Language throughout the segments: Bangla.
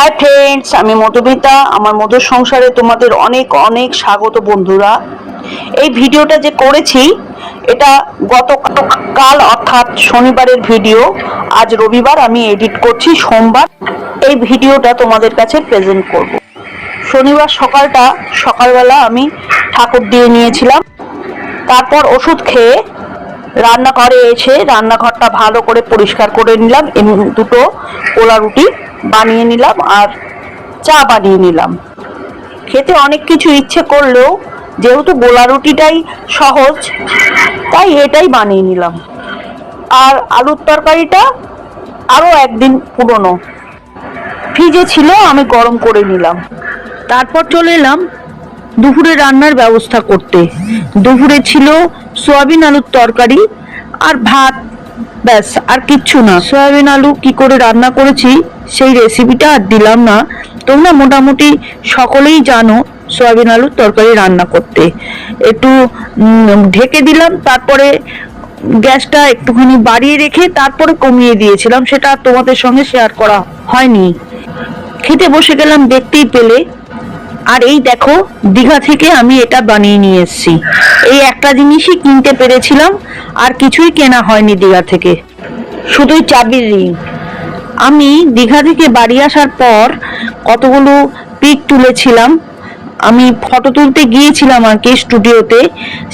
হাই ফ্রেন্ডস, আমি মধুমিতা। আমার মধুর সংসারে তোমাদের অনেক অনেক স্বাগত বন্ধুরা। এই ভিডিওটা যে করেছি এটা গতকাল অর্থাৎ শনিবারের ভিডিও। আজ রবিবার, আমি এডিট করছি সোমবার। এই ভিডিওটা তোমাদের কাছে প্রেজেন্ট করব। শনিবার সকালবেলা আমি ঠাকুর দিয়ে নিয়েছিলাম। তারপর ওষুধ খেয়ে রান্নাঘরে এসে রান্নাঘরটা ভালো করে পরিষ্কার করে নিলাম। দুটো কোলা রুটি বানিয়ে নিলাম আর চা বানিয়ে নিলাম। খেতে অনেক কিছু ইচ্ছে করলেও যেহেতু গোলা রুটিটাই সহজ, তাই এটাই বানিয়ে নিলাম। আর আলুর তরকারিটা আরও একদিন পুরনো ফ্রিজে ছিল, আমি গরম করে নিলাম। তারপর চলে এলাম দুপুরে রান্নার ব্যবস্থা করতে। দুপুরে ছিল সয়াবিন আলুর তরকারি আর ভাত, ব্যাস, আর কিচ্ছু না। সয়াবিন আলু কি করে রান্না করেছি সেই রেসিপিটা আর দিলাম না। তোমরা মোটামুটি সকলেই জানো সয়াবিন আলুর তরকারি রান্না করতে। একটু ঢেকে দিলাম, তারপরে গ্যাসটা একটুখানি বাড়িয়ে রেখে তারপরে কমিয়ে দিয়েছিলাম। সেটা তোমাদের সঙ্গে শেয়ার করা হয়নি। খেতে বসে গেলাম, দেখতেই পেলে। আর এই দেখো, দীঘা থেকে আমি এটা বানিয়ে নিয়ে এসেছি। এই একটা জিনিসই কিনতে পেরেছিলাম, আর কিছুই কেনা হয়নি দীঘা থেকে, শুধুই চাবির রিং। আমি দীঘা থেকে বাড়ি আসার পর কতগুলো পিক তুলেছিলাম। আমি ফটো তুলতে গিয়েছিলাম আর কি স্টুডিওতে।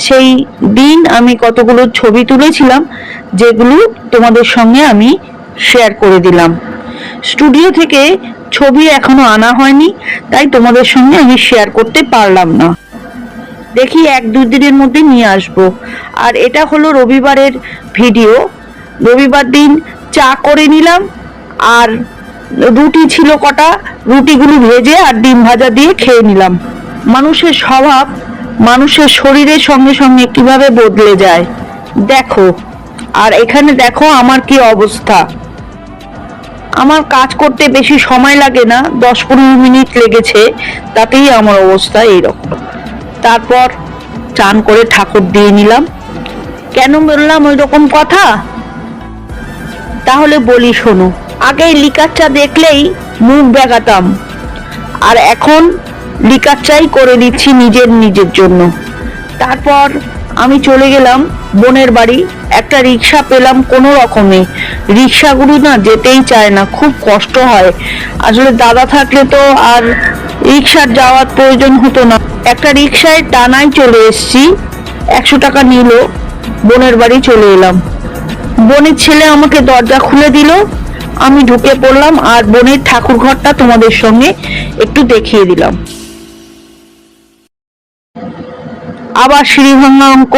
সেই দিন আমি কতগুলো ছবি তুলেছিলাম, যেগুলো তোমাদের সঙ্গে আমি শেয়ার করে দিলাম। স্টুডিও থেকে ছবি এখনো আনা হয়নি, তাই তোমাদের সঙ্গে আমি শেয়ার করতে পারলাম না। দেখি 1-2 দিনের মধ্যে নিয়ে আসবো। আর এটা হলো রবিবারের ভিডিও। রবিবার দিন চা করে নিলাম, আর রুটি ছিল কটা, রুটিগুলো ভেজে আর ডিম ভাজা দিয়ে খেয়ে নিলাম। মানুষের স্বভাব মানুষের শরীরের সঙ্গে সঙ্গে কিভাবে বদলে যায় দেখো। আর এখানে দেখো আমার কি অবস্থা। আমার কাজ করতে বেশি সময় লাগে না, 10-15 মিনিট লেগেছে, তাতেই আমার অবস্থা এইরকম। তারপর চান করে ঠাকুর দিয়ে নিলাম। কেন বললাম ওই রকম কথা, তাহলে বলি শোনো। আগে লিকার চা দেখলেই মুখ বেঁকাতাম, আর এখন লিকার চাই করে দিচ্ছি নিজের জন্য। তারপর আমি চলে গেলাম বোনের বাড়ি। একটা রিক্সা পেলাম কোনো রকমে। রিক্সাগুলো না যেতেই চায় না, খুব কষ্ট হয়। আসলে দাদা থাকলে তো আর রিক্সার যাওয়ার প্রয়োজন হতো না। একটা রিক্সায় টানায় চলে এসেছি। 100 টাকা নিল। বোনের বাড়ি চলে এলাম। বোনের ছেলে আমাকে দরজা খুলে দিল, আমি ঢুকে পড়লাম। আর বোনের ঠাকুর ঘরটা তোমাদের সঙ্গে একটু দেখিয়ে দিলাম। আবার সিঁড়ি ভাঙা অঙ্ক।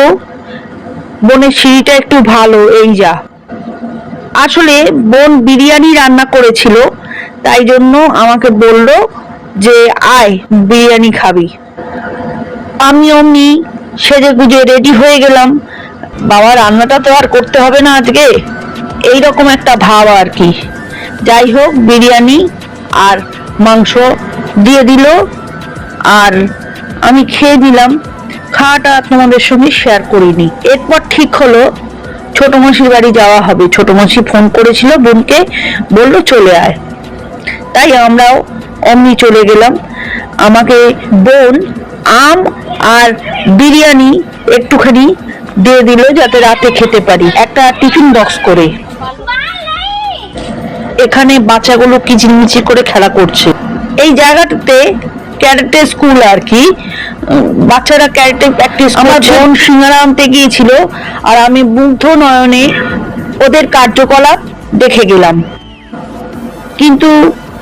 বোনের সিঁড়িটা একটু ভালো, এই যা। আসলে বোন বিরিয়ানি রান্না করেছিল, তাই জন্য আমাকে বলল যে আয় বিরিয়ানি খাবি। আমি অমনি সেজে গুজে রেডি হয়ে গেলাম। বাবা, রান্নাটা তো আর করতে হবে না আজকে, এইরকম একটা ভাব আর কি। যাই হোক, বিরিয়ানি আর মাংস দিয়ে দিল, আর আমি খেয়ে দিলাম। খাওয়াটা তোমাদের সঙ্গে শেয়ার করিনি। এরপর ঠিক হলো ছোট মাসির বাড়ি যাওয়া হবে। ছোট মাসি ফোন করেছিল বোনকে, বলল চলে আয়। তাই আমরাও অমনি চলে গেলাম। আমাকে বোন আম আর বিরিয়ানি একটুখানি দিয়ে দিল, যাতে রাতে খেতে পারি, একটা টিফিন বক্স করে। এখানে বাচ্চাগুলো কিচিরমিচির করে খেলা করছে। এই জায়গাটাতে ক্যারেটে স্কুল আর কি, বাচ্চারা ক্যারেটে প্র্যাকটিস করছে। আমার বোন সিঙ্গারা আনতে গিয়েছিল, আর আমি মুগ্ধ নয়নে ওদের কার্যকলাপ দেখে গেলাম। কিন্তু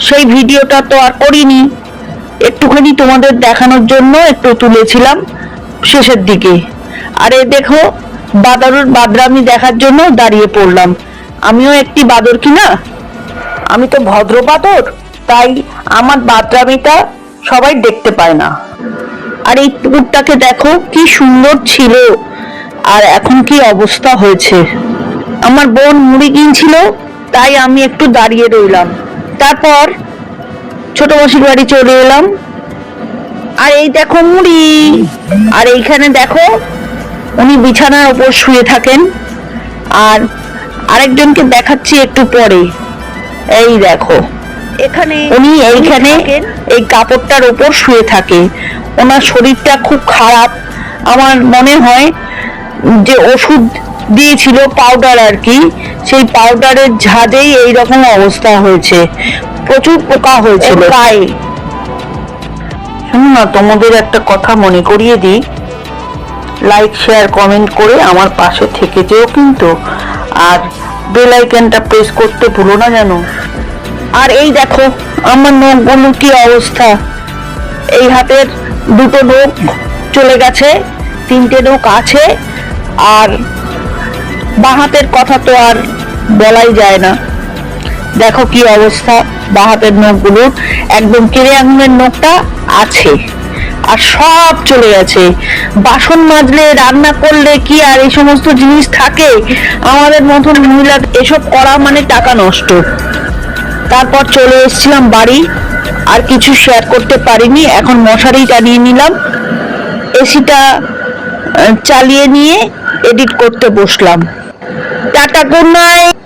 সেই ভিডিওটা তো আর করিনি, একটুখানি তোমাদের দেখানোর জন্য একটু তুলেছিলাম শেষের দিকে। আরে দেখো, বাদরামি দেখার জন্য দাঁড়িয়ে পড়লাম। আমিও একটি বাদর কিনা, আমি তো ভদ্র বাদর, তাই আমার বাদরামিটা সবাই দেখতে পায় না। আর এই পুকুরটাকে দেখো কি সুন্দর ছিল, আর এখন কি অবস্থা হয়েছে। আমার বোন মুড়ি কিনছিল, তাই আমি একটু দাঁড়িয়ে রইলাম। তারপর ছোট মাসির বাড়ি চলে এলাম। আর এই দেখো মুড়ি। আর এইখানে দেখো উনি বিছানার ওপর শুয়ে থাকেন। আর আরেকজনকে দেখাচ্ছি একটু পরে। এই দেখো, উনি এইখানে এই কাপড়টার উপর শুয়ে থাকে। ওনার শরীরটা খুব খারাপ, আমার মনে হয় যে ওষুধ দিয়েছিল পাউডার আর কি, সেই পাউডারের ঝাঁজেই এইরকম অবস্থা হয়েছে, প্রচুর পোকা হয়েছিল গায়ে। শোনো না, তোমাদের একটা কথা মনে করিয়ে দিই, লাইক শেয়ার কমেন্ট করে আমার পাশে থেকে যেও কিন্তু, আর বেল আইকনটা প্রেস করতে ভুলো না যেন। আর এই দেখো আমার নখগুলোর কি অবস্থা, এই হাতের দুটো নখ চলে গেছে, 3টে নখ আছে, আর বাঁ হাতের কথা তো আর বলাই যায় না। দেখো কি অবস্থা বাঁ হাতের নখগুলোর, একদম কেড়ে আঙুলের নখটা আছে আর সব চলে গেছে। বাসন মাজলে, রান্না করলে কি আর এই সমস্ত জিনিস থাকে? আমাদের মতন মহিলা এসব করা মানে টাকা নষ্ট। তারপর চলে এসেছিলাম বাড়ি, আর কিছু শেয়ার করতে পারিনি। এখন মশারি টানিয়ে নিলাম, এসিটা চালিয়ে নিয়ে এডিট করতে বসলাম। Tata, good night.